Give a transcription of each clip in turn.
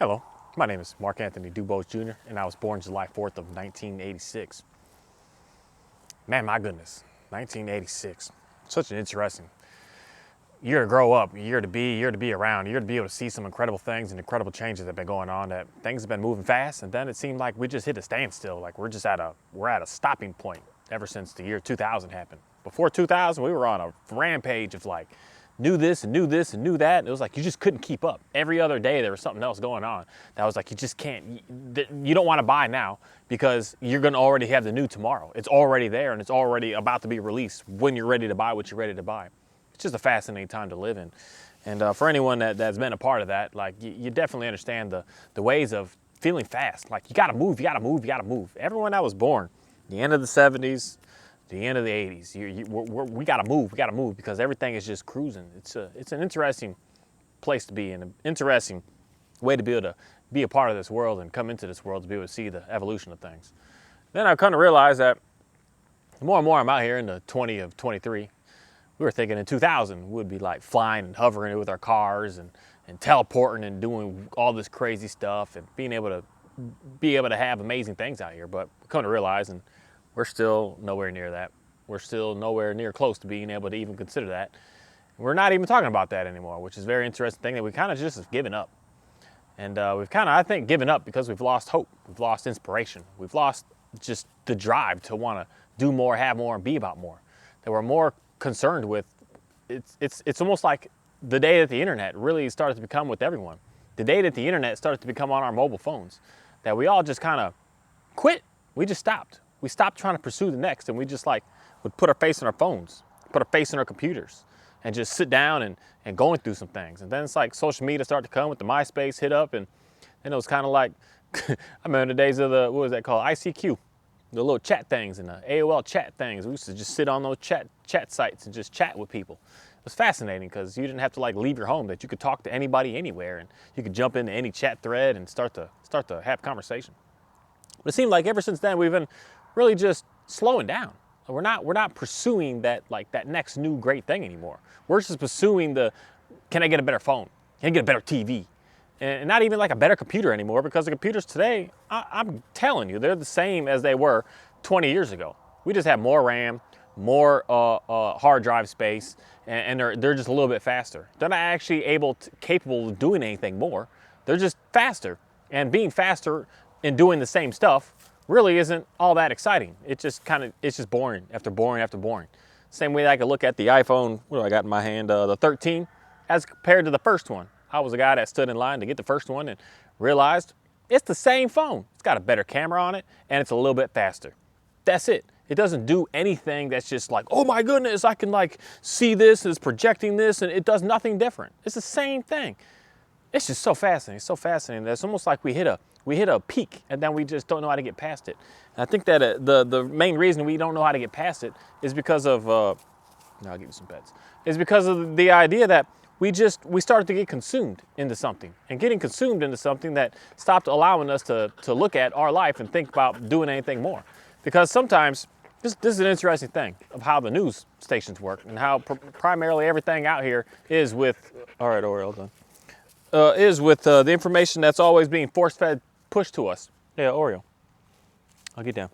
Hello, my name is Mark Anthony Dubose Jr., and I was born July 4th of 1986. Man, my goodness, 1986. Such an interesting year to grow up, year to be around, year to be able to see some incredible things and incredible changes that have been going on, that things have been moving fast, and then it seemed like we just hit a standstill, like we're at a stopping point ever since the year 2000 happened. Before 2000, we were on a rampage of like knew this and knew this and knew that, and it was like you just couldn't keep up. Every other day there was something else going on that was like you just can't, you don't want to buy now because you're going to already have the new tomorrow. It's already there and it's already about to be released when you're ready to buy what you're ready to buy. It's just a fascinating time to live in. And for anyone that's been a part of that, like you definitely understand the ways of feeling fast. Like you gotta move, you gotta move, you gotta move. Everyone that was born, the end of the 70s, the end of the 80s, we gotta move because everything is just cruising. It's an interesting place to be and an interesting way to be able to be a part of this world and come into this world to be able to see the evolution of things. Then I come to realize that the more and more I'm out here in the 20 of 23, we were thinking in 2000 we'd be like flying and hovering with our cars and teleporting and doing all this crazy stuff and being able to have amazing things out here. But we come to realize, and we're still nowhere near that. We're still nowhere near close to being able to even consider that. We're not even talking about that anymore, which is a very interesting thing that we kind of just have given up. And we've kind of, I think, given up because we've lost hope. We've lost inspiration. We've lost just the drive to want to do more, have more, and be about more. That we're more concerned with, it's almost like the day that the internet really started to become with everyone. The day that the internet started to become on our mobile phones, that we all just kind of quit. We just stopped. We stopped trying to pursue the next, and we just like would put our face in our phones, put our face in our computers, and just sit down and going through some things. And then it's like social media started to come with the MySpace hit up, and then it was kind of like, I remember the days of the, what was that called, ICQ, the little chat things and the AOL chat things. We used to just sit on those chat sites and just chat with people. It was fascinating because you didn't have to like leave your home, that you could talk to anybody anywhere, and you could jump into any chat thread and start to have conversation. But it seemed like ever since then we've been really just slowing down. We're not pursuing that next new great thing anymore. We're just pursuing can I get a better phone? Can I get a better TV? And not even like a better computer anymore, because the computers today, I'm telling you, they're the same as they were 20 years ago. We just have more RAM, more hard drive space, and they're just a little bit faster. They're not actually capable of doing anything more. They're just faster, and being faster and doing the same stuff really isn't all that exciting. It's just boring after boring after boring. Same way I could look at the iPhone, what do I got in my hand, the 13, as compared to the first one. I was a guy that stood in line to get the first one and realized it's the same phone. It's got a better camera on it and it's a little bit faster. That's it. It doesn't do anything that's just like, oh my goodness, I can like see this, it's projecting this, and it does nothing different. It's the same thing. It's just so fascinating. It's so fascinating. It's almost like we hit a peak and then we just don't know how to get past it. And I think that the main reason we don't know how to get past it is because of, I'll give you some pets, is because of the idea that we started to get consumed into something, and getting consumed into something that stopped allowing us to look at our life and think about doing anything more. Because sometimes, this is an interesting thing of how the news stations work and how primarily everything out here is with, all right, Oreo, done. Is with the information that's always being force-fed, pushed to us. Yeah, Oreo. I'll get down.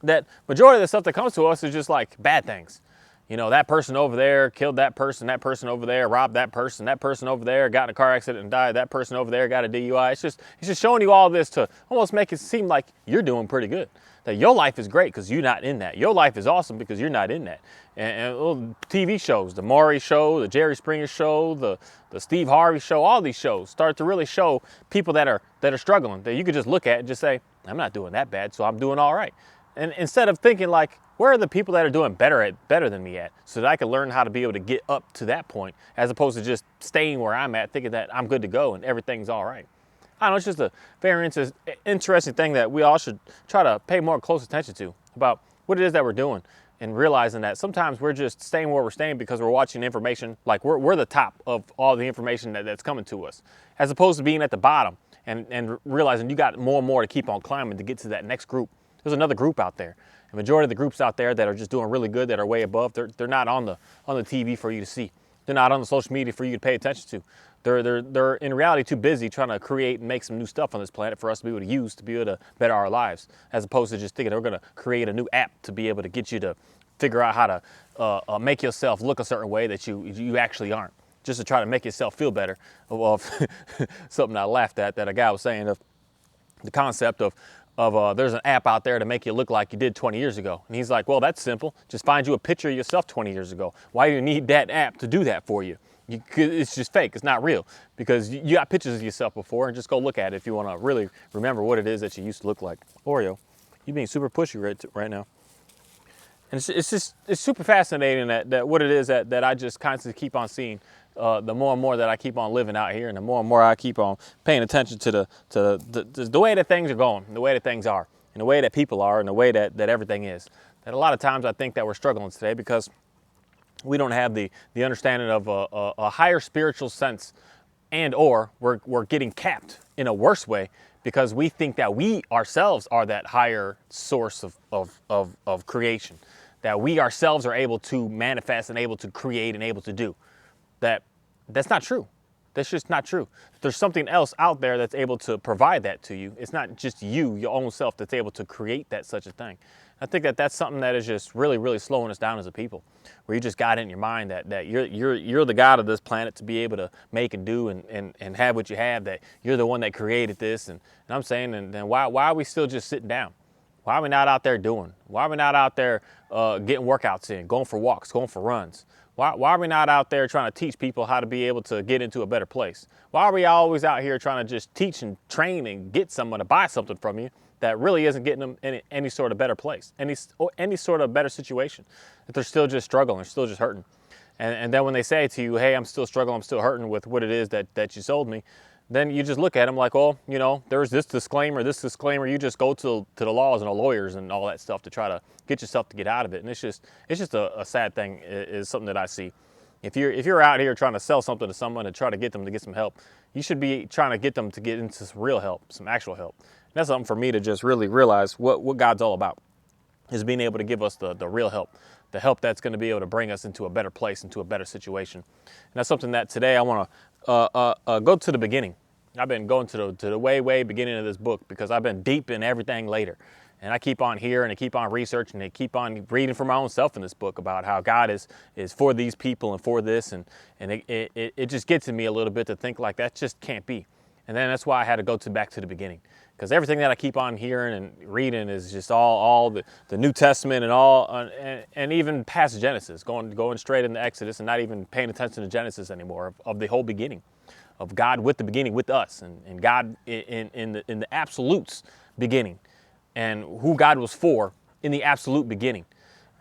That majority of the stuff that comes to us is just like bad things. You know, that person over there killed that person over there robbed that person over there got in a car accident and died, that person over there got a DUI. It's just showing you all this to almost make it seem like you're doing pretty good. That your life is great because you're not in that. Your life is awesome because you're not in that. And TV shows, the Maury Show, the Jerry Springer Show, the Steve Harvey Show, all these shows start to really show people that are struggling, that you could just look at and just say, I'm not doing that bad, so I'm doing all right. And instead of thinking like, where are the people that are doing better than me at, so that I can learn how to be able to get up to that point, as opposed to just staying where I'm at, thinking that I'm good to go and everything's all right. I don't know, it's just a very interesting thing that we all should try to pay more close attention to, about what it is that we're doing, and realizing that sometimes we're just staying where we're staying because we're watching information, like we're the top of all the information that's coming to us, as opposed to being at the bottom and realizing you got more and more to keep on climbing to get to that next group. There's another group out there. The majority of the groups out there that are just doing really good, that are way above, they're not on the TV for you to see. They're not on the social media for you to pay attention to. They're in reality too busy trying to create and make some new stuff on this planet for us to be able to use to be able to better our lives, as opposed to just thinking they're going to create a new app to be able to get you to figure out how to make yourself look a certain way that you actually aren't, just to try to make yourself feel better. Of something I laughed at, that a guy was saying, of the concept of there's an app out there to make you look like you did 20 years ago. And he's like, well, that's simple. Just find you a picture of yourself 20 years ago. Why do you need that app to do that for you? It's just fake. It's not real, because you got pictures of yourself before, and just go look at it if you want to really remember what it is that you used to look like. Oreo, you being super pushy right now. And it's super fascinating that what it is that I just constantly keep on seeing. The more and more that I keep on living out here, and the more and more I keep on paying attention to the way that things are going, the way that things are, and the way that people are, and the way that everything is. That a lot of times I think that we're struggling today because we don't have the understanding of a higher spiritual sense, and or we're getting capped in a worse way because we think that we ourselves are that higher source of creation, that we ourselves are able to manifest and able to create and able to do. That's not true. That's just not true. There's something else out there that's able to provide that to you. It's not just you, your own self, that's able to create that such a thing. I think that's something that is just really, really slowing us down as a people, where you just got it in your mind that you're the God of this planet to be able to make and do and have what you have, that you're the one that created this. And I'm saying, and then why are we still just sitting down? Why are we not out there doing? Why are we not out there getting workouts in, going for walks, going for runs? Why are we not out there trying to teach people how to be able to get into a better place? Why are we always out here trying to just teach and train and get someone to buy something from you that really isn't getting them in any sort of better place, any sort of better situation? That they're still just struggling, they're still just hurting. And then when they say to you, hey, I'm still struggling, I'm still hurting with what it is that you sold me, then you just look at them like, well, there's this disclaimer, you just go to the laws and the lawyers and all that stuff to try to get yourself to get out of it. And it's just a sad thing, is something that I see. If you're out here trying to sell something to someone and try to get them to get some help, you should be trying to get them to get into some real help, some actual help. And that's something for me to just really realize what God's all about, is being able to give us the real help, the help that's going to be able to bring us into a better place, into a better situation. And that's something that today I want to go to the beginning. I've been going to the way beginning of this book, because I've been deep in everything later. And I keep on hearing and keep on researching and keep on reading for my own self in this book about how God is for these people and for this. And it just gets in me a little bit to think like that just can't be. And then that's why I had to go back to the beginning. Because everything that I keep on hearing and reading is just all the New Testament and all, and even past Genesis, going straight into Exodus and not even paying attention to Genesis anymore, of the whole beginning, of God with the beginning, with us, and God in the absolutes beginning, and who God was for in the absolute beginning.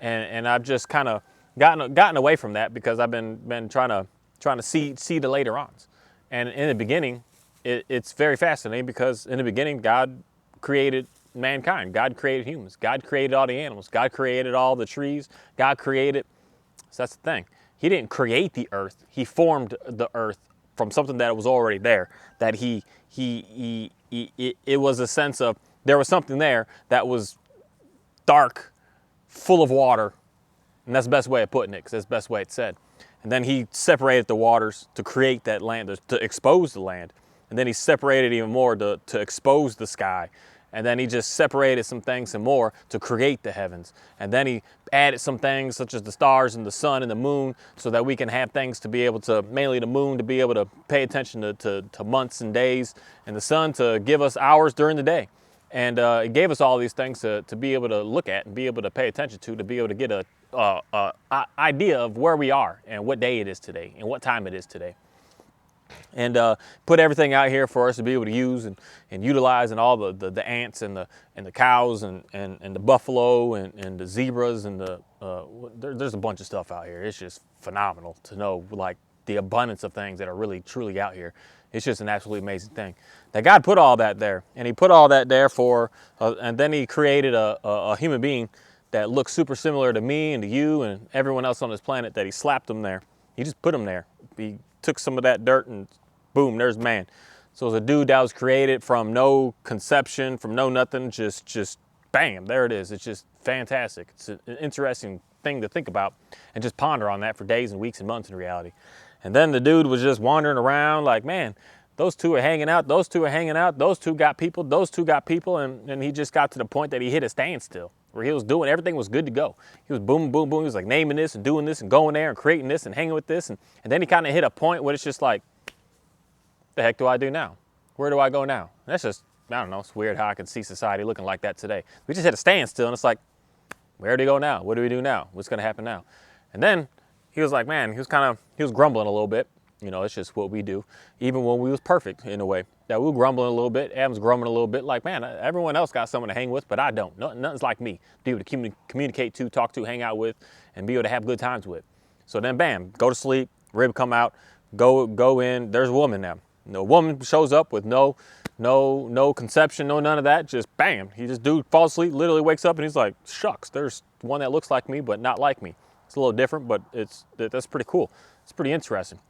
And I've just kind of gotten away from that, because I've been trying to see the later ons. And in the beginning, it's very fascinating, because in the beginning, God created mankind. God created humans. God created all the animals. God created all the trees. God created, so that's the thing. He didn't create the earth. He formed the earth from something that was already there. That it was a sense of, there was something there that was dark, full of water, and that's the best way of putting it, because that's the best way it's said. And then he separated the waters to create that land, to expose the land. And then he separated even more to expose the sky. And then he just separated some things some more to create the heavens. And then he added some things such as the stars and the sun and the moon, so that we can have things to be able to, mainly the moon, to be able to pay attention to months and days, and the sun to give us hours during the day. And it gave us all these things to be able to look at and be able to pay attention to be able to get a idea of where we are and what day it is today and what time it is today. And put everything out here for us to be able to use and utilize, and all the ants and the cows and the buffalo and the zebras and there's a bunch of stuff out here. It's just phenomenal to know, like, the abundance of things that are really truly out here. It's just an absolutely amazing thing that God put all that there, and he put all that there for and then he created a human being that looks super similar to me and to you and everyone else on this planet, that he slapped them there. He just put them there. He took some of that dirt and boom, there's man. So it was a dude that was created from no conception, from no nothing, just bam, there it is. It's just fantastic. It's an interesting thing to think about and just ponder on that for days and weeks and months in reality. And then the dude was just wandering around like, man, those two are hanging out, those two are hanging out, those two got people, those two got people. And he just got to the point that he hit a standstill where he was doing, everything was good to go. He was boom, boom, boom. He was like naming this and doing this and going there and creating this and hanging with this. And then he kind of hit a point where it's just like, the heck do I do now? Where do I go now? And that's just, I don't know, it's weird how I can see society looking like that today. We just hit a standstill and it's like, where do we go now? What do we do now? What's going to happen now? And then he was like, man, he was grumbling a little bit. You know, it's just what we do. Even when we was perfect in a way, that we were grumbling a little bit. Adam's grumbling a little bit like, man, everyone else got someone to hang with, but I don't. Nothing's like me. Be able to communicate to, talk to, hang out with, and be able to have good times with. So then bam, go to sleep, rib come out, go in, there's a woman now. No woman shows up with no conception, no none of that. Just bam, dude falls asleep, literally wakes up and he's like, shucks, there's one that looks like me but not like me. It's a little different, but that's pretty cool. It's pretty interesting.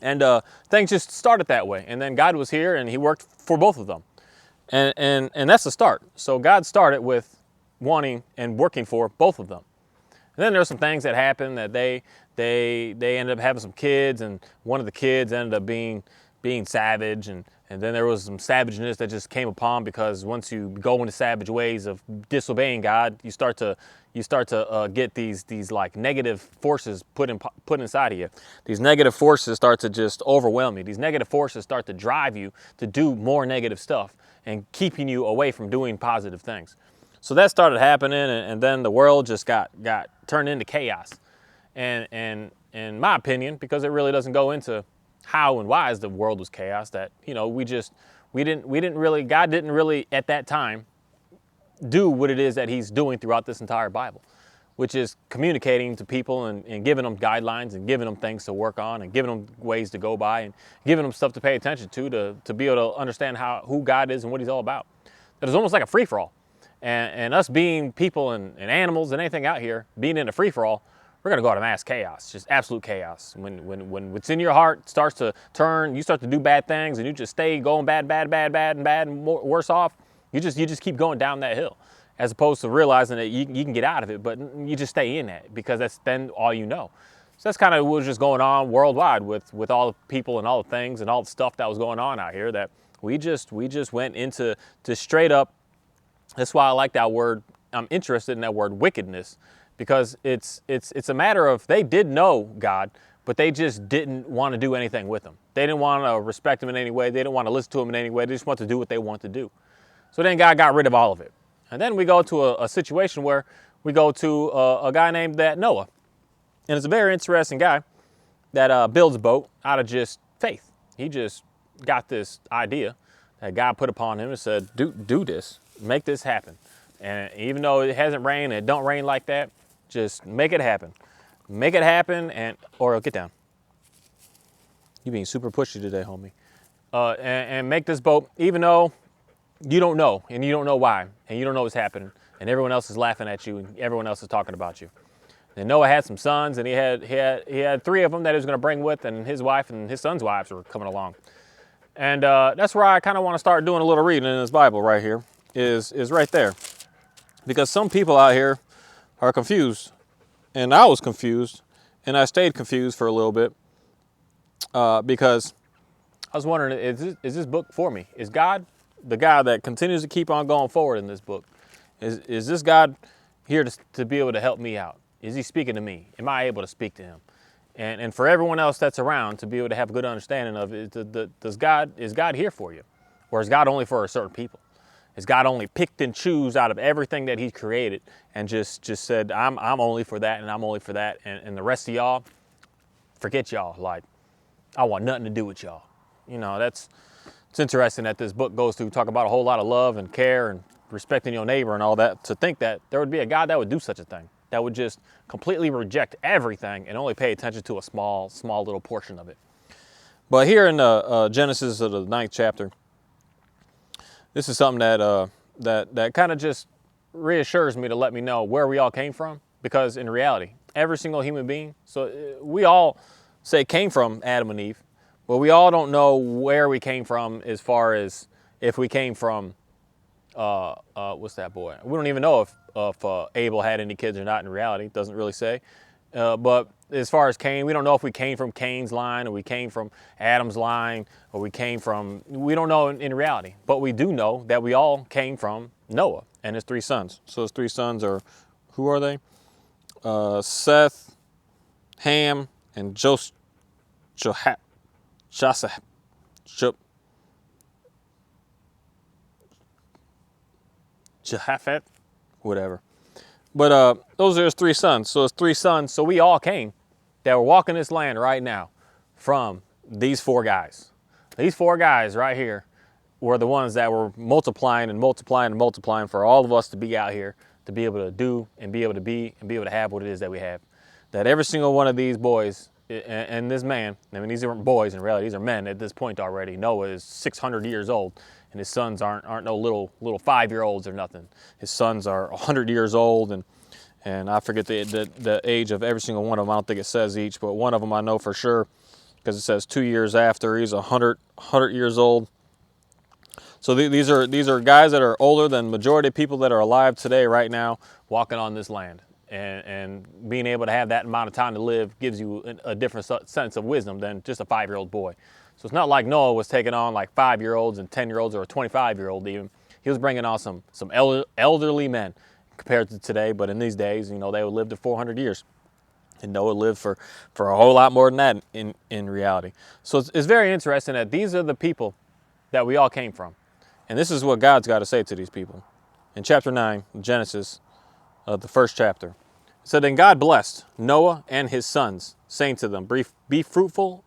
And things just started that way. And then God was here and he worked for both of them. And that's the start. So God started with wanting and working for both of them. And then there's some things that happened that they ended up having some kids, and one of the kids ended up being savage, and then there was some savageness that just came upon, because once you go into savage ways of disobeying God, you start to get these like negative forces put inside of you. These negative forces start to just overwhelm you. These negative forces start to drive you to do more negative stuff and keeping you away from doing positive things. So that started happening, and then the world just got turned into chaos. And in my opinion, because it really doesn't go into how and why the world was chaos, that, you know, God didn't really at that time do what it is that he's doing throughout this entire Bible, which is communicating to people and giving them guidelines and giving them things to work on and giving them ways to go by and giving them stuff to pay attention to be able to understand who God is and what he's all about. That is almost like a free-for-all. And us being people and animals and anything out here, being in a free-for-all, we're going to go out of mass chaos, just absolute chaos. When what's in your heart starts to turn, you start to do bad things and you just stay going bad and worse off, you just keep going down that hill, as opposed to realizing that you can get out of it, but you just stay in that because that's then all you know. So that's kind of what was just going on worldwide with all the people and all the things and all the stuff that was going on out here, that we just went into straight up. That's why I like that word. I'm interested in that word, wickedness. Because it's a matter of, they did know God, but they just didn't want to do anything with him. They didn't want to respect him in any way. They didn't want to listen to him in any way. They just want to do what they want to do. So then God got rid of all of it. And then we go to a situation where we go to a guy named Noah. And it's a very interesting guy that builds a boat out of just faith. He just got this idea that God put upon him and said, do this, make this happen. And even though it hasn't rained, it don't rain like that, just make it happen. Make it happen, or get down. You being super pushy today, homie. And make this boat, even though you don't know, and you don't know why, and you don't know what's happening, and everyone else is laughing at you, and everyone else is talking about you. And Noah had some sons, and he had 3 of them that he was going to bring with, and his wife and his sons' wives were coming along. And that's where I kind of want to start doing a little reading in this Bible right here, is right there. Because some people out here are confused, and I was confused, and I stayed confused for a little bit because I was wondering, is this book for me? Is God the God that continues to keep on going forward in this book? Is this God here to be able to help me out? Is he speaking to me? Am I able to speak to him? And for everyone else that's around to be able to have a good understanding of it, is God here for you? Or is God only for a certain people? Is God only picked and choose out of everything that he's created and just said, I'm only for that and I'm only for that, and the rest of y'all, forget y'all. Like, I want nothing to do with y'all. You know, it's interesting that this book goes to talk about a whole lot of love and care and respecting your neighbor and all that, to think that there would be a God that would do such a thing, that would just completely reject everything and only pay attention to a small little portion of it. But here in Genesis of the 9th chapter, this is something that kind of just reassures me to let me know where we all came from, because in reality, every single human being, so we all say came from Adam and Eve, but we all don't know where we came from, as far as if we came from what's that boy? We don't even know if Abel had any kids or not in reality. It doesn't really say. But as far as Cain, we don't know if we came from Cain's line or we came from Adam's line or we don't know in reality. But we do know that we all came from Noah and his 3 sons. So his 3 sons are, who are they? Seth, Ham, and Josaphat. Jehoshaphat, whatever. But those are his 3 sons. So his 3 sons, so we all came that were walking this land right now from these 4 guys. These 4 guys right here were the ones that were multiplying and multiplying and multiplying for all of us to be out here, to be able to do and be able to be and be able to have what it is that we have. That every single one of these boys and this man, I mean, these aren't boys in reality, these are men at this point already. Noah is 600 years old, and his sons aren't no little 5-year-olds or nothing. His sons are 100 years old, and I forget the age of every single one of them. I don't think it says each, but one of them I know for sure, because it says 2 years after he's 100 years old. So these are guys that are older than majority of people that are alive today right now walking on this land. And being able to have that amount of time to live gives you a different sense of wisdom than just a 5-year-old boy. So it's not like Noah was taking on like 5-year-olds and 10-year-olds or a 25-year-old even. He was bringing on some elderly men compared to today. But in these days, you know, they would live to 400 years. And Noah lived for a whole lot more than that in reality. So it's very interesting that these are the people that we all came from. And this is what God's got to say to these people. In chapter 9, Genesis, the first chapter. So then God blessed Noah and his sons, saying to them, be fruitful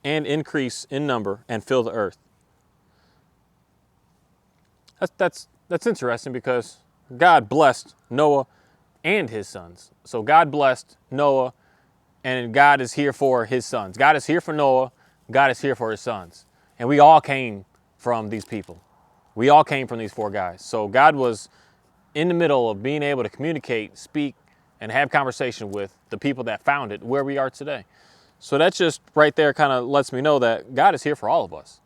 and increase in number and fill the earth. That's interesting because God blessed Noah and his sons. So God blessed Noah, and God is here for his sons. God is here for Noah. God is here for his sons. And we all came from these people. We all came from these 4 guys. So God was in the middle of being able to communicate, speak, and have conversation with the people that found it where we are today. So that just right there kind of lets me know that God is here for all of us.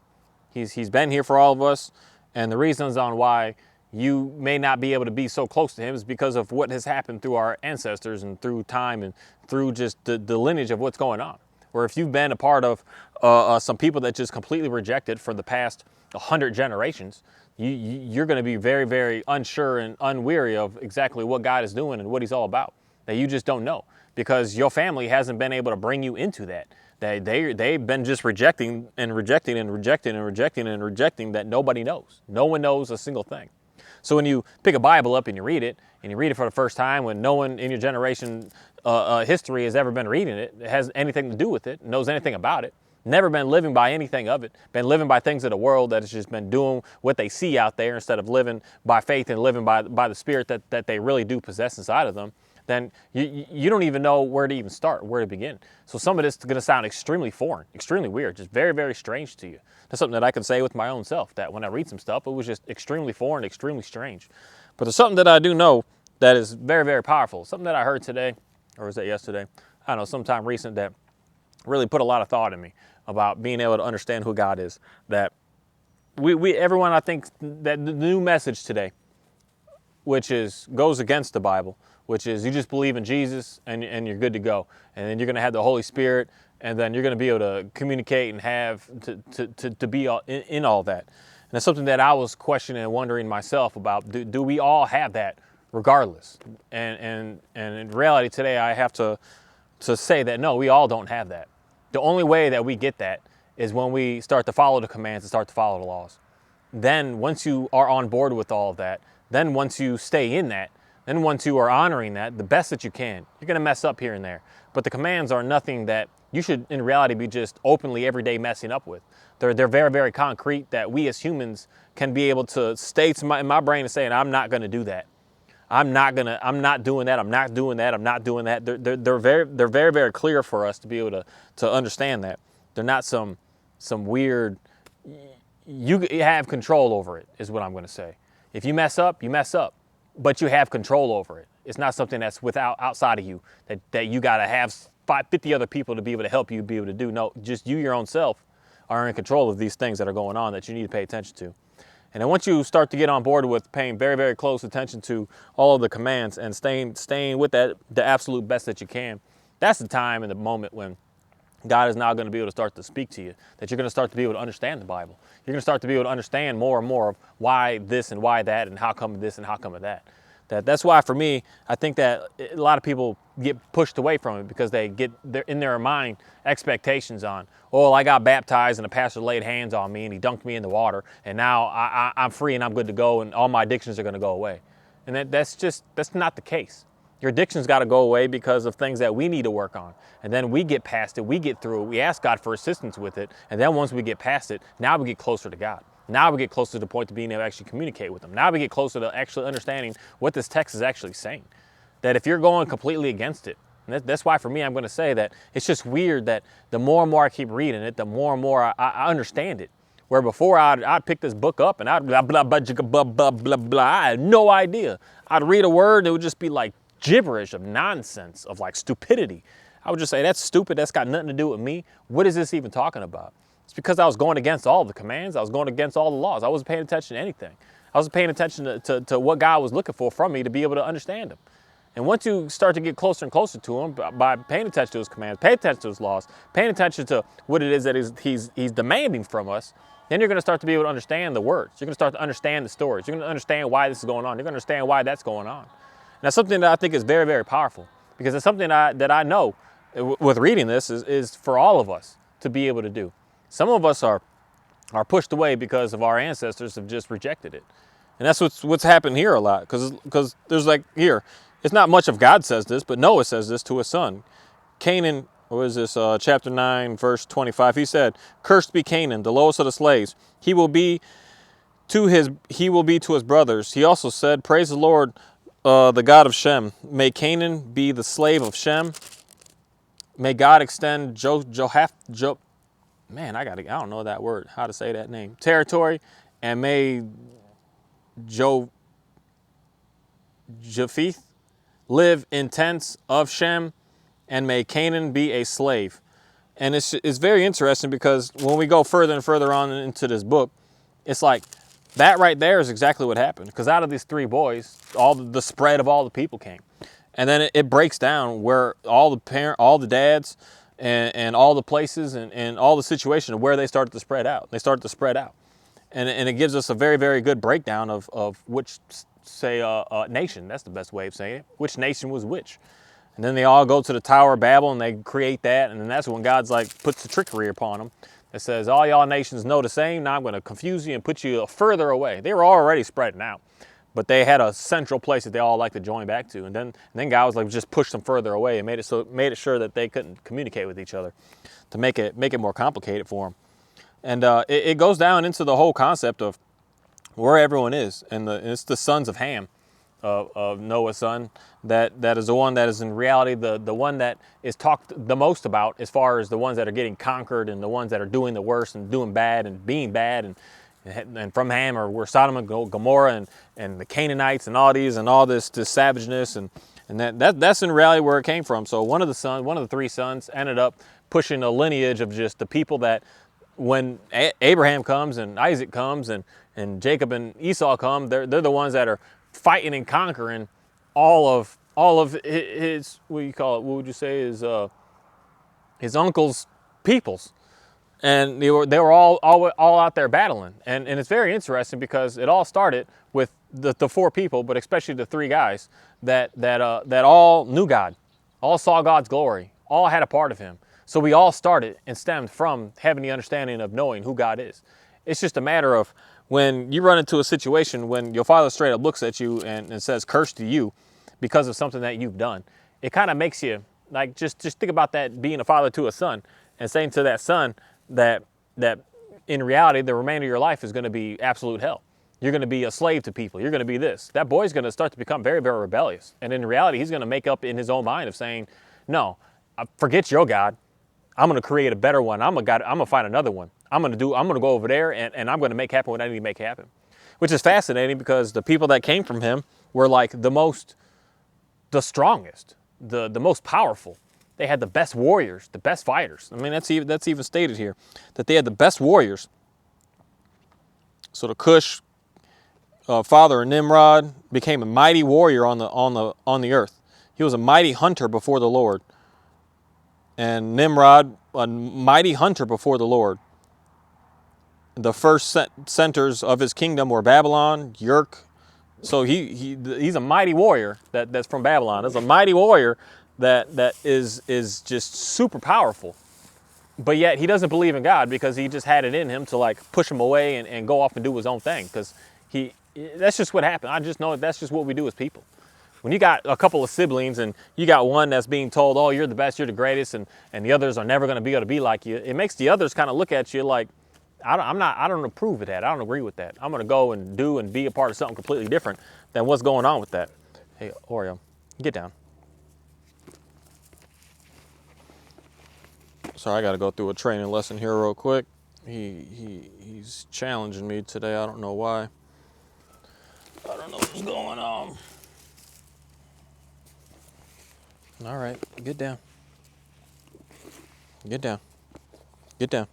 He's been here for all of us. And the reasons on why you may not be able to be so close to him is because of what has happened through our ancestors and through time and through just the lineage of what's going on. Or if you've been a part of some people that just completely rejected for the past 100 generations, you're going to be very, very unsure and unweary of exactly what God is doing and what he's all about. That you just don't know because your family hasn't been able to bring you into that. They've been just rejecting and rejecting and rejecting and rejecting and rejecting that nobody knows. No one knows a single thing. So when you pick a Bible up and you read it for the first time when no one in your generation history has ever been reading it, has anything to do with it, knows anything about it, never been living by anything of it, been living by things of the world that has just been doing what they see out there instead of living by faith and living by the spirit that they really do possess inside of them, then you don't even know where to even start, where to begin. So some of this is going to sound extremely foreign, extremely weird, just very, very strange to you. That's something that I can say with my own self, that when I read some stuff, it was just extremely foreign, extremely strange. But there's something that I do know that is very, very powerful. Something that I heard today, or was that yesterday? I don't know, sometime recent, that really put a lot of thought in me about being able to understand who God is. That everyone, I think, that the new message today, which goes against the Bible, which is you just believe in Jesus and you're good to go. And then you're going to have the Holy Spirit, and then you're going to be able to communicate and have to be in all that. And that's something that I was questioning and wondering myself about. Do we all have that regardless? And in reality today, I have to say that no, we all don't have that. The only way that we get that is when we start to follow the commands and start to follow the laws. Then once you are on board with all of that, then once you stay in that, then once you are honoring that the best that you can, you're going to mess up here and there. But the commands are nothing that you should in reality be just openly every day messing up with. They're very, very concrete that we as humans can be able to stay in my brain and saying, I'm not going to do that. I'm not doing that. I'm not doing that. I'm not doing that. They're very, very clear for us to be able to understand that. They're not some weird, you have control over it is what I'm going to say. If you mess up, you mess up, but you have control over it. It's not something that's outside of you that you got to have 50 other people to be able to help you be able to do. No, just you, your own self, are in control of these things that are going on that you need to pay attention to. And then once you start to get on board with paying very, very close attention to all of the commands and staying with that the absolute best that you can, that's the time and the moment when God is now going to be able to start to speak to you, that you're going to start to be able to understand the Bible. You're going to start to be able to understand more and more of why this and why that and how come this and how come that. That's why for me, I think that a lot of people get pushed away from it because they get in their mind expectations on, oh, I got baptized and the pastor laid hands on me and he dunked me in the water and now I'm free and I'm good to go and all my addictions are going to go away. And that's not the case. Your addictions got to go away because of things that we need to work on. And then we get past it, we get through it, we ask God for assistance with it. And then once we get past it, now we get closer to God. Now we get closer to the point to being able to actually communicate with Him. Now we get closer to actually understanding what this text is actually saying. That if you're going completely against it, and that's why for me, I'm going to say that it's just weird that the more and more I keep reading it, the more and more I understand it. Where before I'd pick this book up and I'd blah, blah, blah, blah, blah, blah, blah. I had no idea. I'd read a word, it would just be like gibberish of nonsense, of like stupidity. I would just say, that's stupid, that's got nothing to do with me. What is this even talking about? It's because I was going against all the commands. I was going against all the laws. I wasn't paying attention to anything. I wasn't paying attention to what God was looking for from me to be able to understand Him. And once you start to get closer and closer to Him by paying attention to His commands, paying attention to His laws, paying attention to what it is that He's demanding from us, then you're going to start to be able to understand the words. You're going to start to understand the stories. You're going to understand why this is going on. You're going to understand why that's going on. And that's something that I think is very, very powerful, because it's something that I know with reading this is for all of us to be able to do. Some of us are pushed away because of our ancestors have just rejected it. And that's what's happened here a lot, because there's like here, it's not much of God says this, but Noah says this to his son. Canaan, what is this, chapter 9, verse 25, he said, "Cursed be Canaan, the lowest of the slaves. He will be to his brothers." He also said, "Praise the Lord, the God of Shem. May Canaan be the slave of Shem. May God extend man, I don't know that word, how to say that name, territory, and may Japheth live in tents of Shem, and may Canaan be a slave." And it's very interesting, because when we go further and further on into this book, it's like that right there is exactly what happened. Because out of these three boys, all the spread of all the people came. And then it breaks down where all the dads and all the places and all the situation of where they started to spread out. They started to spread out. And it gives us a very, very good breakdown of which, say, nation, that's the best way of saying it, which nation was which. And then they all go to the Tower of Babel and they create that, and then that's when God's like puts the trickery upon them. It says, all y'all nations know the same, now I'm going to confuse you and put you further away. They were already spreading out, but they had a central place that they all like to join back to. And then God was like, just push them further away and made it sure that they couldn't communicate with each other, to make it more complicated for them. And it goes down into the whole concept of where everyone is, and it's the sons of Ham, of Noah's son, that is the one that is in reality the one that is talked the most about, as far as the ones that are getting conquered and the ones that are doing the worst and doing bad and being bad, and from Ham were Sodom and Gomorrah and the Canaanites and all this savageness, and that's in reality where it came from. So one of the three sons ended up pushing a lineage of just the people that, when Abraham comes and Isaac comes and Jacob and Esau come, they're the ones that are fighting and conquering all of his, what would you say, his uncle's peoples. And they were all out there battling. And it's very interesting, because it all started with the four people, but especially the three guys that all knew God, all saw God's glory, all had a part of Him. So we all started and stemmed from having the understanding of knowing who God is. It's just a matter of, when you run into a situation when your father straight up looks at you and says, "Curse to you," because of something that you've done, it kind of makes you like, just think about that, being a father to a son and saying to that son that in reality the remainder of your life is going to be absolute hell. You're going to be a slave to people. You're going to be this. That boy's going to start to become very, very rebellious. And in reality, he's going to make up in his own mind of saying, "No, forget your God. I'm going to create a better one. I'm going to find another one. I'm going to go over there and I'm going to make happen what I need to make happen." Which is fascinating, because the people that came from him were like the strongest, the most powerful. They had the best warriors, the best fighters. I mean, that's even stated here, that they had the best warriors. So the Cush father Nimrod became a mighty warrior on the earth. He was a mighty hunter before the Lord. And Nimrod, a mighty hunter before the Lord. The first centers of his kingdom were Babylon, Urk. So he's a mighty warrior that's from Babylon. There's a mighty warrior that is just super powerful. But yet he doesn't believe in God because he just had it in him to like push him away and go off and do his own thing. Because that's just what happened. I just know that's just what we do as people. When you got a couple of siblings and you got one that's being told, oh, you're the best, you're the greatest, and the others are never going to be able to be like you, it makes the others kind of look at you like, I don't approve of that. I don't agree with that. I'm going to go and do and be a part of something completely different than what's going on with that. Hey, Oreo, get down. Sorry, I got to go through a training lesson here real quick. He's challenging me today. I don't know why. I don't know what's going on. All right, get down. Get down. Get down.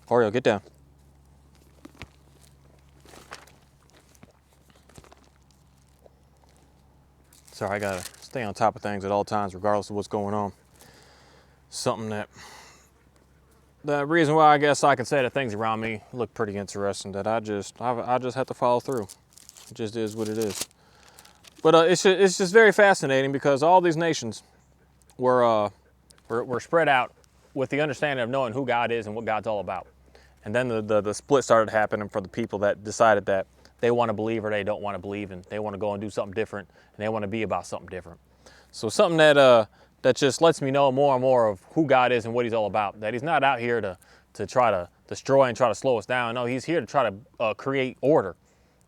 Oreo, get down. Sorry, I gotta stay on top of things at all times, regardless of what's going on. Something that, the reason why I guess I can say that things around me look pretty interesting, that I just have to follow through. It just is what it is. But it's just very fascinating because all these nations were spread out with the understanding of knowing who God is and what God's all about. And then the split started happening for the people that decided that they want to believe or they don't want to believe, and they want to go and do something different, and they want to be about something different. So something that just lets me know more and more of who God is and what he's all about. That he's not out here to try to destroy and try to slow us down. No, he's here to try to create order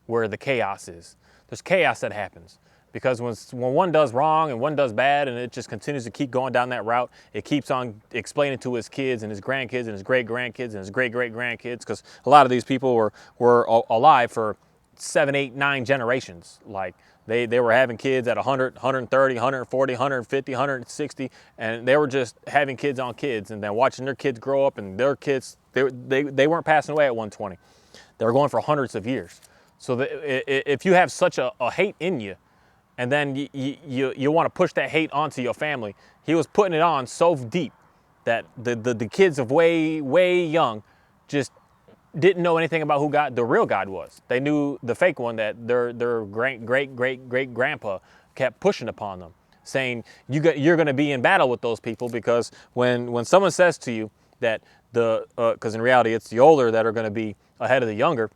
where the chaos is. There's chaos that happens. Because when one does wrong and one does bad and it just continues to keep going down that route, it keeps on explaining to his kids and his grandkids and his great-grandkids and his great-great-grandkids, because a lot of these people were alive for 7, 8, 9 generations. Like they were having kids at 100, 130, 140, 150, 160, and they were just having kids on kids and then watching their kids grow up, and their kids, they weren't passing away at 120. They were going for hundreds of years. So if you have such a hate in you, and then you want to push that hate onto your family, he was putting it on so deep that the kids of way young just didn't know anything about who the real God was. They knew the fake one that their great grandpa kept pushing upon them, saying you're going to be in battle with those people, because when someone says to you that because in reality it's the older that are going to be ahead of the younger,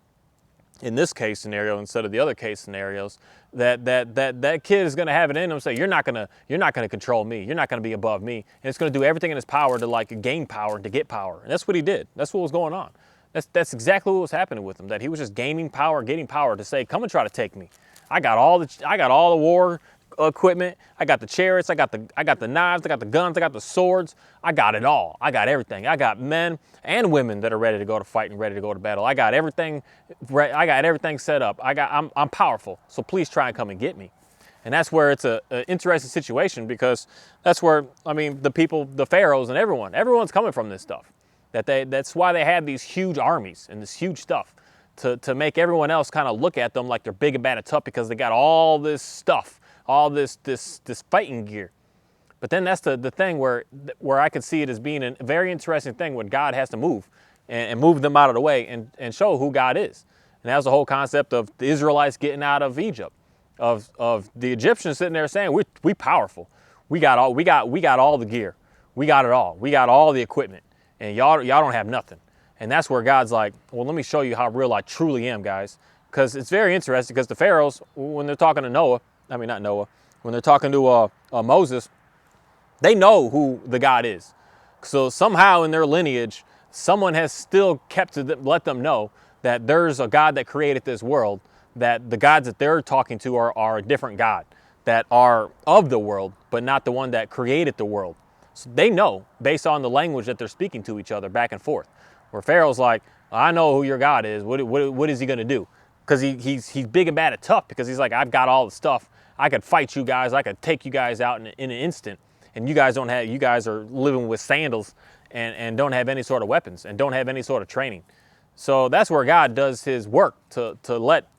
in this case scenario instead of the other case scenarios, that kid is going to have it in him and say, you're not going to control me, you're not going to be above me, and it's going to do everything in his power to like gain power and to get power. And that's what he did. That's what was going on. That's exactly what was happening with him, that he was just gaining power, getting power to say, come and try to take me. I got all the war equipment, I got the chariots, I got the knives, I got the guns, I got the swords, I got it all. I got everything. I got men and women that are ready to go to fight and ready to go to battle. I got everything set up. I'm powerful, so please try and come and get me. And that's where it's an interesting situation, because that's where, I mean, the people, the pharaohs and everyone's coming from this stuff. That's why they had these huge armies and this huge stuff to make everyone else kind of look at them like they're big and bad and tough, because they got all this stuff, all this fighting gear. But then that's the thing where I could see it as being a very interesting thing when God has to move and move them out of the way and show who God is. And that was the whole concept of the Israelites getting out of Egypt, of the Egyptians sitting there saying, we powerful, we got all the gear, we got it all, we got all the equipment, and y'all don't have nothing. And that's where God's like, well, let me show you how real I truly am, guys. Because it's very interesting, because the pharaohs, when they're talking to when they're talking to Moses, they know who the God is. So somehow in their lineage, someone has still kept to let them know that there's a God that created this world, that the gods that they're talking to are a different God, that are of the world, but not the one that created the world. So they know, based on the language that they're speaking to each other back and forth. Where Pharaoh's like, I know who your God is. What is he going to do? Because he's big and bad and tough, because he's like, I've got all the stuff. I could fight you guys. I could take you guys out in an instant. And you guys are living with sandals and don't have any sort of weapons and don't have any sort of training. So that's where God does his work to let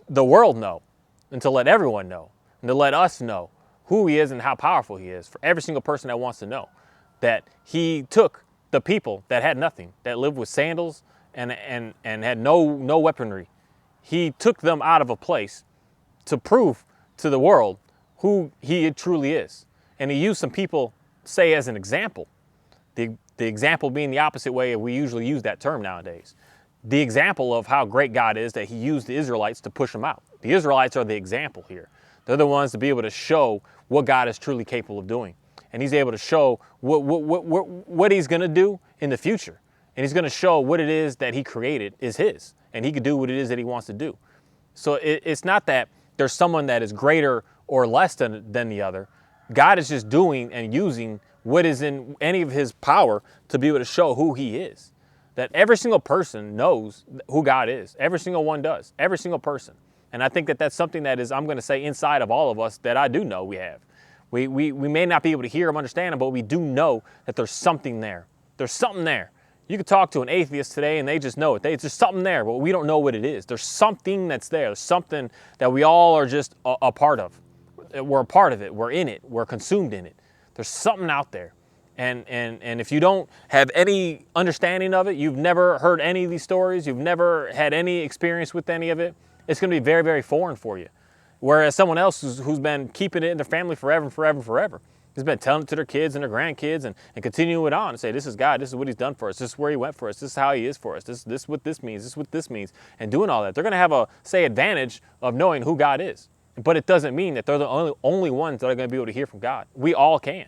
the world know and to let everyone know and to let us know who he is and how powerful he is for every single person that wants to know that he took the people that had nothing, that lived with sandals and had no weaponry. He took them out of a place to prove to the world who he truly is. And he used some people, say, as an example. The example being the opposite way we usually use that term nowadays. The example of how great God is, that he used the Israelites to push them out. The Israelites are the example here. They're the ones to be able to show what God is truly capable of doing. And he's able to show what he's going to do in the future. And he's going to show what it is that he created is his. And he can do what it is that he wants to do. So it's not that there's someone that is greater or less than the other. God is just doing and using what is in any of his power to be able to show who he is. That every single person knows who God is. Every single one does. Every single person. And I think that that's something that is, I'm going to say, inside of all of us that I do know we have. We may not be able to hear them, understand them, but we do know that there's something there. There's something there. You could talk to an atheist today and they just know it. It's just something there, but we don't know what it is. There's something that's there. There's something that we all are just a part of. We're a part of it. We're in it. We're consumed in it. There's something out there. And if you don't have any understanding of it, you've never heard any of these stories, you've never had any experience with any of it, it's going to be very, very foreign for you. Whereas someone else who's been keeping it in their family forever and forever and forever, has been telling it to their kids and their grandkids and continuing it on and say, this is God, this is what he's done for us, this is where he went for us, this is how he is for us, this is what this means, this is what this means, and doing all that. They're going to have a, say, advantage of knowing who God is. But it doesn't mean that they're the only ones that are going to be able to hear from God. We all can.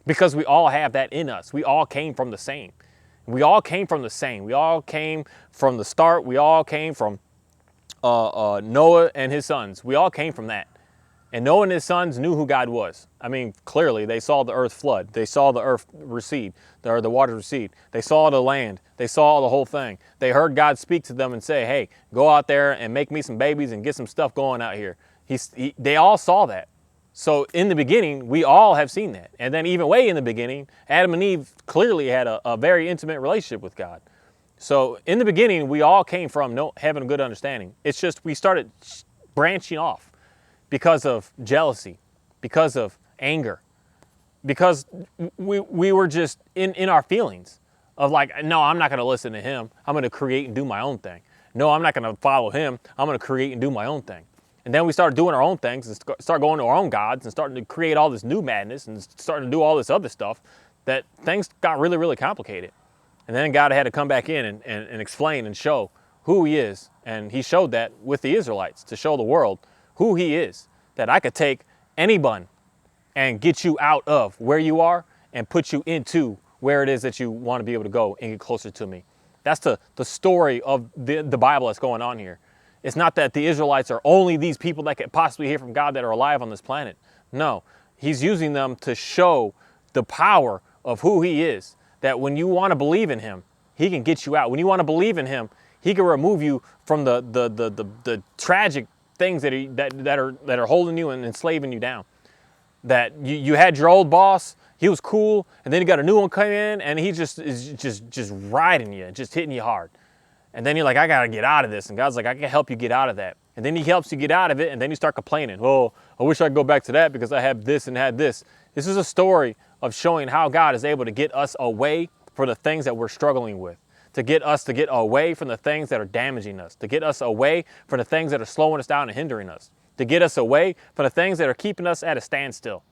Because we all have that in us. We all came from the same. We all came from the same. We all came from the start. We all came from Noah and his sons. We all came from that. And Noah and his sons knew who God was. I mean, clearly, they saw the earth flood. They saw the earth recede, or the waters recede. They saw the land. They saw the whole thing. They heard God speak to them and say, hey, go out there and make me some babies and get some stuff going out here. They all saw that. So in the beginning, we all have seen that. And then even way in the beginning, Adam and Eve clearly had a very intimate relationship with God. So in the beginning, we all came from having a good understanding. It's just we started branching off because of jealousy, because of anger, because we were just in our feelings of like, no, I'm not going to listen to him. I'm going to create and do my own thing. No, I'm not going to follow him. I'm going to create and do my own thing. And then we started doing our own things and start going to our own gods and starting to create all this new madness and starting to do all this other stuff, that things got really, really complicated. And then God had to come back in and explain and show who he is. And he showed that with the Israelites to show the world who he is, that I could take anyone and get you out of where you are and put you into where it is that you want to be able to go and get closer to me. That's the story of the Bible that's going on here. It's not that the Israelites are only these people that could possibly hear from God that are alive on this planet. No, he's using them to show the power of who he is, that when you want to believe in him, he can get you out. When you want to believe in him, he can remove you from the tragic things that are holding you and enslaving you down. That you had your old boss, he was cool, and then you got a new one come in and he just is just riding you, just hitting you hard. And then you're like, I got to get out of this. And God's like, I can help you get out of that. And then he helps you get out of it. And then you start complaining. Oh, I wish I could go back to that because I have this and had this. This is a story of showing how God is able to get us away from the things that we're struggling with. To get us to get away from the things that are damaging us. To get us away from the things that are slowing us down and hindering us. To get us away from the things that are keeping us at a standstill.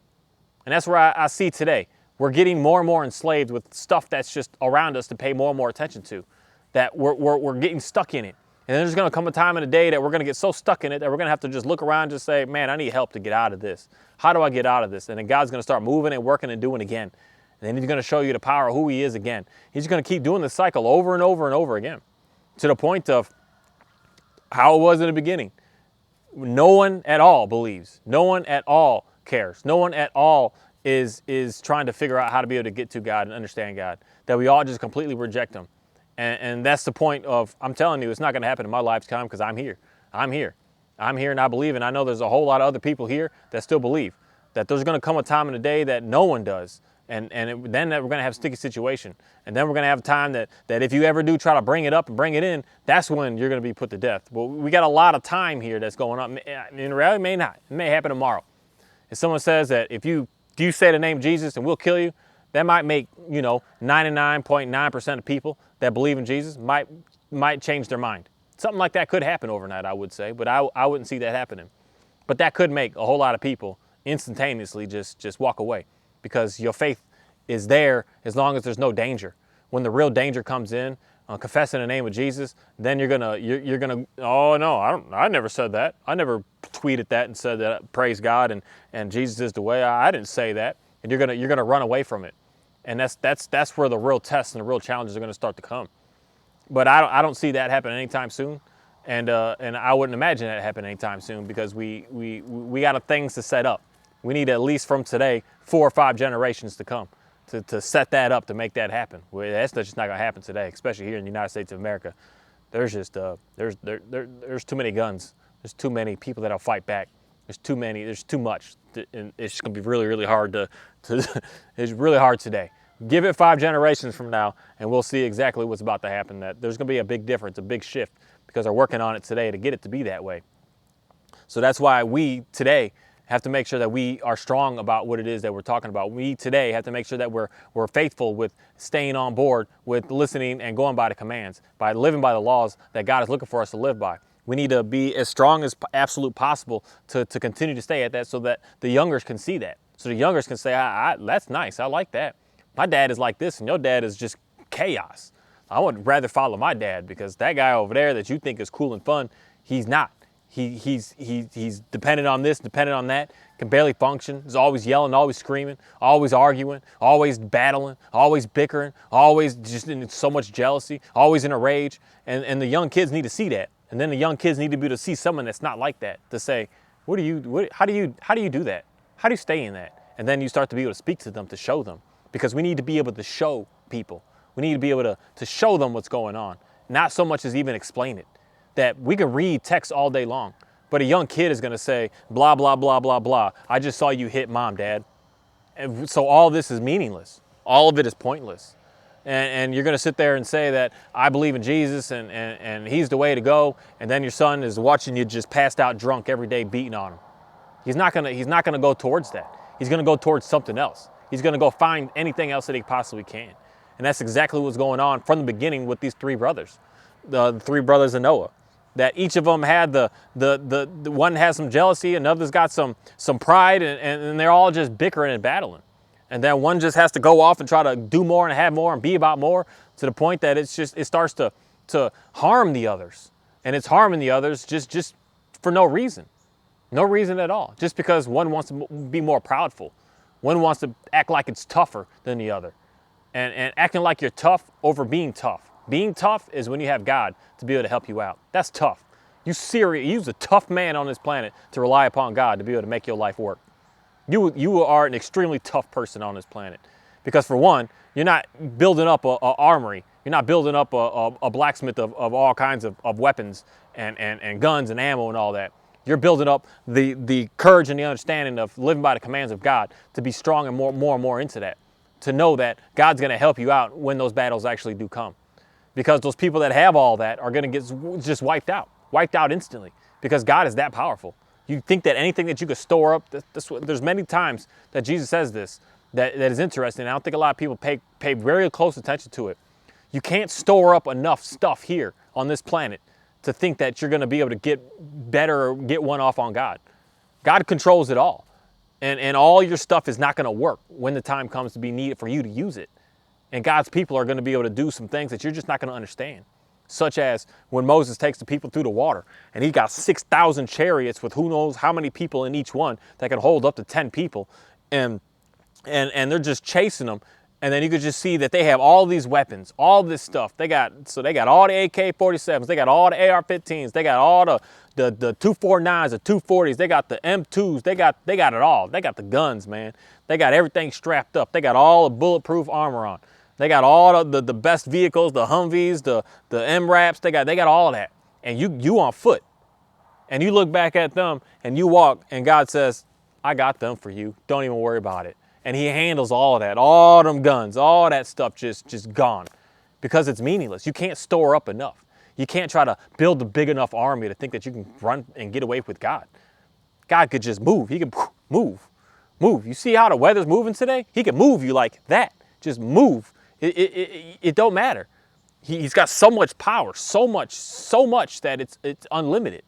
And that's where I see today. We're getting more and more enslaved with stuff that's just around us to pay more and more attention to. That we're getting stuck in it. And there's going to come a time in a day that we're going to get so stuck in it that we're going to have to just look around and just say, man, I need help to get out of this. How do I get out of this? And then God's going to start moving and working and doing again. And then he's going to show you the power of who he is again. He's going to keep doing this cycle over and over and over again to the point of how it was in the beginning. No one at all believes. No one at all cares. No one at all is trying to figure out how to be able to get to God and understand God. That we all just completely reject him. And that's the point of, I'm telling you, it's not going to happen in my lifetime because I'm here. I'm here and I believe, and I know there's a whole lot of other people here that still believe that there's going to come a time in the day that no one does. Then we're going to have a sticky situation. And then we're going to have time that if you ever do try to bring it up and bring it in, that's when you're going to be put to death. Well, we got a lot of time here that's going on. In reality, it may not. It may happen tomorrow. If someone says that if you say the name Jesus and we'll kill you, that might make, 99.9% of people that believe in Jesus might change their mind. Something like that could happen overnight, I would say, but I wouldn't see that happening. But that could make a whole lot of people instantaneously just walk away, because your faith is there as long as there's no danger. When the real danger comes in, confessing the name of Jesus, then you're gonna oh no, I never said that. I never tweeted that and said that praise God and Jesus is the way. I didn't say that. And you're gonna run away from it. And that's where the real tests and the real challenges are gonna start to come. But I don't see that happening anytime soon. And I wouldn't imagine that happening anytime soon, because we got things to set up. We need at least from today 4 or 5 generations to come to set that up, to make that happen. Well, that's just not gonna happen today, especially here in the United States of America. There's just there's too many guns. There's too many people that'll fight back. There's too much, and it's gonna be really, really hard to it's really hard today. Give it 5 generations from now, and we'll see exactly what's about to happen. That there's gonna be a big difference, a big shift, because they're working on it today to get it to be that way. So that's why we today have to make sure that we are strong about what it is that we're talking about. We today have to make sure that we're faithful with staying on board, with listening and going by the commands, by living by the laws that God is looking for us to live by. We need to be as strong as absolute possible to continue to stay at that, so that the youngers can see that. So the youngers can say, that's nice, I like that. My dad is like this and your dad is just chaos. I would rather follow my dad, because that guy over there that you think is cool and fun, he's not. He's dependent on this, dependent on that, can barely function, is always yelling, always screaming, always arguing, always battling, always bickering, always just in so much jealousy, always in a rage. And the young kids need to see that. And then the young kids need to be able to see someone that's not like that, to say, how do you do that? How do you stay in that? And then you start to be able to speak to them, to show them, because we need to be able to show people. We need to be able to show them what's going on, not so much as even explain it. That we can read text all day long, but a young kid is going to say, blah, blah, blah, blah, blah. I just saw you hit mom, dad. And so all this is meaningless. All of it is pointless. And you're going to sit there and say that I believe in Jesus and he's the way to go. And then your son is watching you just passed out drunk every day, beating on him. He's not going to go towards that. He's going to go towards something else. He's going to go find anything else that he possibly can. And that's exactly what's going on from the beginning with these 3 brothers, the 3 brothers of Noah. That each of them had the one has some jealousy, another's got some pride, and they're all just bickering and battling. And then one just has to go off and try to do more and have more and be about more, to the point that it starts to harm the others. And it's harming the others just for no reason. No reason at all. Just because one wants to be more proudful. One wants to act like it's tougher than the other. And acting like you're tough over being tough. Being tough is when you have God to be able to help you out. That's tough. You're a tough man on this planet to rely upon God to be able to make your life work. You are an extremely tough person on this planet. Because for one, you're not building up a armory. You're not building up a blacksmith of all kinds of weapons and guns and ammo and all that. You're building up the courage and the understanding of living by the commands of God to be strong and more into that. To know that God's going to help you out when those battles actually do come. Because those people that have all that are going to get just wiped out instantly, because God is that powerful. You think that anything that you could store up, there's many times that Jesus says this, that is interesting. I don't think a lot of people pay very close attention to it. You can't store up enough stuff here on this planet to think that you're going to be able to get better or get one off on God. God controls it all. And all your stuff is not going to work when the time comes to be needed for you to use it. And God's people are going to be able to do some things that you're just not going to understand. Such as when Moses takes the people through the water and he got 6,000 chariots with who knows how many people in each one that could hold up to 10 people. And they're just chasing them. And then you could just see that they have all these weapons, all this stuff. They got all the AK-47s, they got all the AR-15s, they got all the 249s, the 240s, they got the M2s, they got it all. They got the guns, man. They got everything strapped up. They got all the bulletproof armor on. They got all the best vehicles, the Humvees, the MRAPs, they got all of that. And you on foot. And you look back at them and you walk and God says, I got them for you. Don't even worry about it. And he handles all of that, all them guns, all that stuff just gone because it's meaningless. You can't store up enough. You can't try to build a big enough army to think that you can run and get away with God. God could just move. He could move. You see how the weather's moving today? He can move you like that. Just move. It don't matter. He's got so much power, so much that it's unlimited.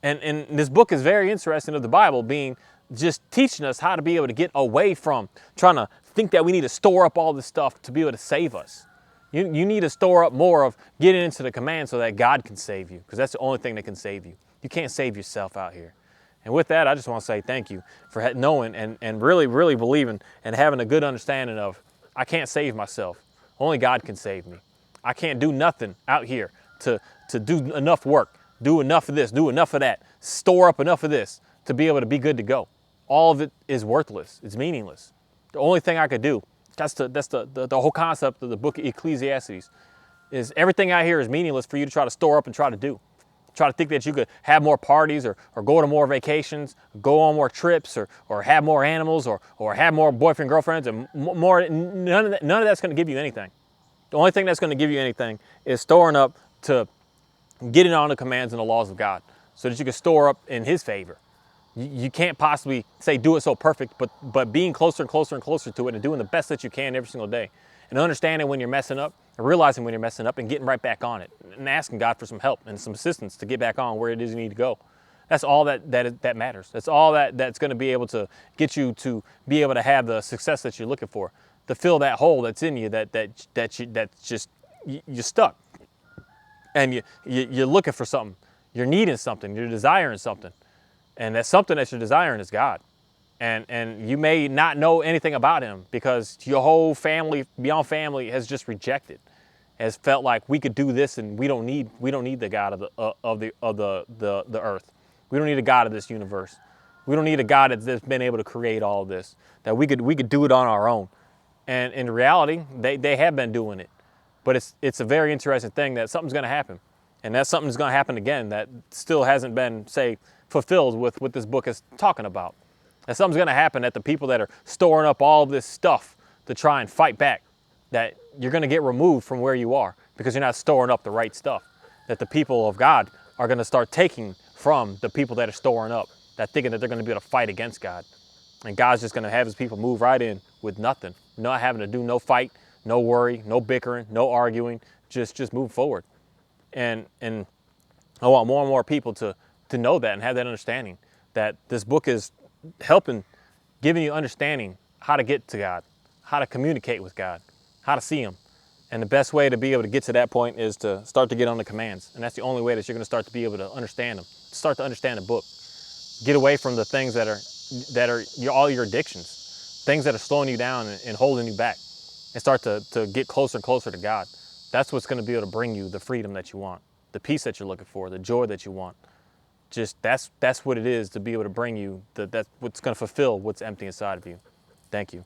And this book is very interesting of the Bible being just teaching us how to be able to get away from trying to think that we need to store up all this stuff to be able to save us. You need to store up more of getting into the command so that God can save you, because that's the only thing that can save you. You can't save yourself out here. And with that, I just want to say thank you for knowing and really, really believing and having a good understanding of I can't save myself. Only God can save me. I can't do nothing out here to do enough work, do enough of this, do enough of that, store up enough of this to be able to be good to go. All of it is worthless. It's meaningless. The only thing I could do, that's the whole concept of the book of Ecclesiastes, is everything out here is meaningless for you to try to store up and try to do. Try to think that you could have more parties or go to more vacations, go on more trips or have more animals or have more boyfriend, girlfriends and more. None of that's going to give you anything. The only thing that's going to give you anything is storing up to getting on the commands and the laws of God so that you can store up in His favor. You can't possibly say do it so perfect, but being closer and closer and closer to it and doing the best that you can every single day and understanding when you're messing up and realizing when you're messing up and getting right back on it and asking God for some help and some assistance to get back on where it is you need to go. That's all that matters. That's all that's going to be able to get you to be able to have the success that you're looking for, to fill that hole that's in you that's just you're stuck and you're looking for something, you're needing something, you're desiring something. And that something that you're desiring is God. And you may not know anything about Him because your whole family, beyond family, has just rejected, has felt like we could do this and we don't need the God of the earth. We don't need a God of this universe. We don't need a God that's been able to create all of this. That we could do it on our own. And in reality, they have been doing it. But it's a very interesting thing that something's going to happen. And that something's going to happen again that still hasn't been, say, fulfilled with what this book is talking about. That something's going to happen that the people that are storing up all this stuff to try and fight back, that you're going to get removed from where you are because you're not storing up the right stuff. That the people of God are going to start taking from the people that are storing up, that thinking that they're going to be able to fight against God. And God's just going to have His people move right in with nothing, not having to do no fight, no worry, no bickering, no arguing, just move forward. And I want more and more people to know that and have that understanding that this book is helping, giving you understanding how to get to God, how to communicate with God, how to see Him. And the best way to be able to get to that point is to start to get on the commands. And that's the only way that you're going to start to be able to understand them, start to understand the book. Get away from the things that are all your addictions, things that are slowing you down and holding you back, and start to get closer and closer to God. That's what's going to be able to bring you the freedom that you want, the peace that you're looking for, the joy that you want. Just that's what it is to be able to bring you, that's what's going to fulfill what's empty inside of you. Thank you.